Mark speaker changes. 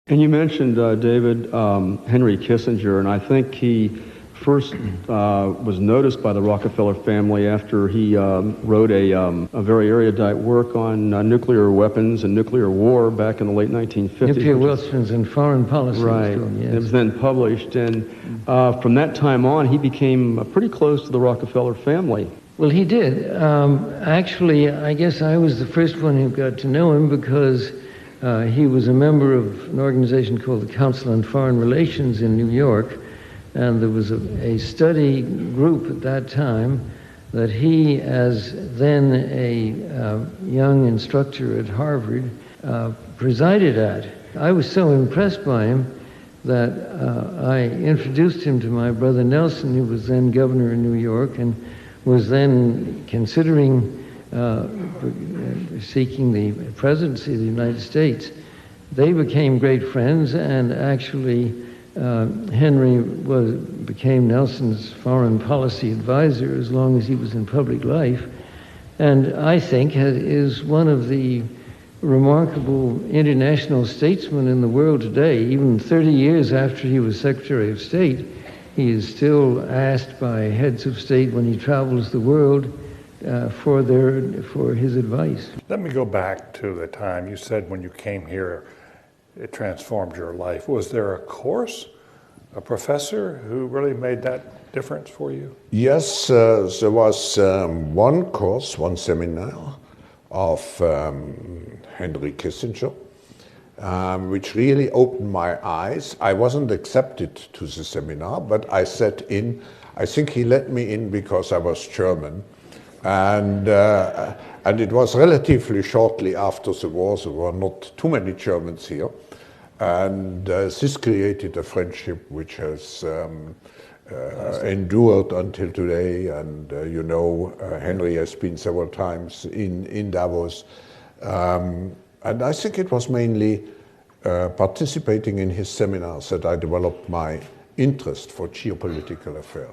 Speaker 1: And you mentioned, David, Henry Kissinger, and I think he first was noticed by the Rockefeller family after he wrote a very erudite work on nuclear weapons and nuclear war back in the late 1950s.
Speaker 2: Nuclear weapons and foreign policy.
Speaker 1: Right.
Speaker 2: Yes.
Speaker 1: It was then published, and from that time on, he became pretty close to the Rockefeller family.
Speaker 2: Well, he did. Actually, I guess I was the first one who got to know him because he was a member of an organization called the Council on Foreign Relations in New York, and there was a study group at that time that he, as then a young instructor at Harvard, presided at. I was so impressed by him that I introduced him to my brother Nelson, who was then governor of New York and was then considering seeking the presidency of the United States. They became great friends, and actually Henry became Nelson's foreign policy advisor as long as he was in public life, and I think is one of the remarkable international statesmen in the world today. Even 30 years after he was Secretary of State, he is still asked by heads of state when he travels the world for his advice.
Speaker 3: Let me go back to the time you said when you came here, it transformed your life. Was there a course, a professor who really made that difference for you?
Speaker 4: Yes, there was one course, one seminar of Henry Kissinger, which really opened my eyes. I wasn't accepted to the seminar, but I sat in. I think he let me in because I was German. And it was relatively shortly after the war. There were not too many Germans here. And this created a friendship which has endured until today. And Henry has been several times in Davos. And I think it was mainly participating in his seminars that I developed my interest for geopolitical affairs.